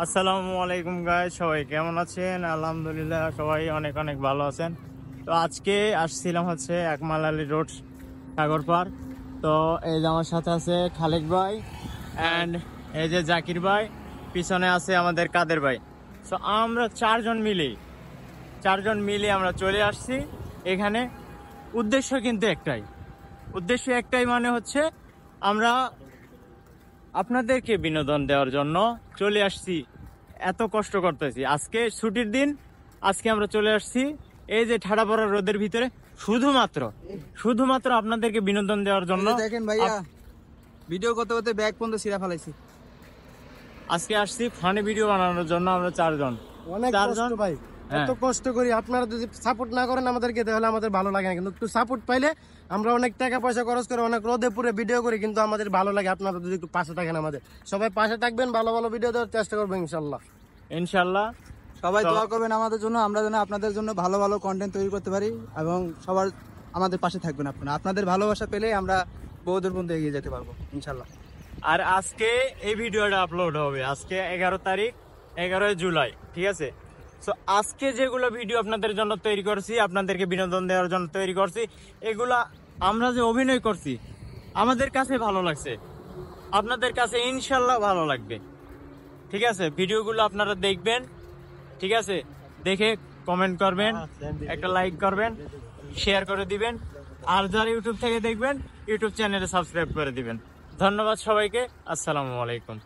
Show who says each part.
Speaker 1: আসসালামু আলাইকুম গাইস, সবাই কেমন আছেন? আলহামদুলিল্লাহ সবাই অনেক অনেক ভালো আছেন। তো আজকে আসছিলাম হচ্ছে একমালালি রোড সাগর পার। তো এই যে আমার সাথে আছে খালেক ভাই অ্যান্ড এই যে জাকির ভাই, পিছনে আছে আমাদের কাদের ভাই। তো আমরা চারজন মিলে আমরা চলে আসছি এখানে। উদ্দেশ্য একটাই মানে হচ্ছে আমরা আপনাদেরকে বিনোদন দেওয়ার জন্য চলে আসছি। এত কষ্ট করতেছি, আজকে ছুটির দিন, আজকে আমরা চলে আসছি এই যে ঠাড়া পড়া রোদের ভিতরে শুধুমাত্র আপনাদেরকে বিনোদন দেওয়ার জন্য।
Speaker 2: দেখেন ভাইয়া, ভিডিও করতে করতে ব্যাগ পর্যন্ত ছিঁড়া ফেলাইছি।
Speaker 1: আজকে আসছি ফানি ভিডিও বানানোর জন্য আমরা চারজন।
Speaker 3: অনেক কষ্ট ভাই, এত কষ্ট করি। আপনারা যদি সাপোর্ট না করেন আমাদেরকে তাহলে আমাদের ভালো লাগে না, কিন্তু একটু সাপোর্ট পাইলে আমরা অনেক টাকা পয়সা খরচ করে অনেক রোদে পুরে ভিডিও করি, কিন্তু আমাদের ভালো লাগে। আপনারা যদি একটু পাশে থাকেন, আমাদের সবাই পাশে থাকবেন, ভালো ভালো ভিডিও দেওয়ার চেষ্টা করবো ইনশাল্লাহ।
Speaker 2: সবাই দোয়া করবেন আমাদের জন্য, আমরা যেন আপনাদের জন্য ভালো ভালো কন্টেন্ট তৈরি করতে পারি এবং সবার আমাদের পাশে থাকবেন আপনারা। আপনাদের ভালোবাসা পেলে আমরা বহুদূর পর্যন্ত এগিয়ে যেতে পারবো ইনশাল্লাহ।
Speaker 1: আর আজকে এই ভিডিওটা আপলোড হবে আজকে 11 তারিখ, 11 জুলাই, ঠিক আছে? তো আজকে যেগুলো ভিডিও আপনাদের জন্য তৈরি করছি, আপনাদেরকে বিনোদন দেওয়ার জন্য তৈরি করছি, এগুলা আমরা যে অভিনয় করছি আমাদের কাছে ভালো লাগছে, আপনাদের কাছে ইনশাল্লাহ ভালো লাগবে, ঠিক আছে? ভিডিওগুলো আপনারা দেখবেন, ঠিক আছে? দেখে কমেন্ট করবেন, একটা লাইক করবেন, শেয়ার করে দিবেন, আর যারা ইউটিউব থেকে দেখবেন ইউটিউব চ্যানেলে সাবস্ক্রাইব করে দিবেন। ধন্যবাদ সবাইকে, আসসালামু আলাইকুম।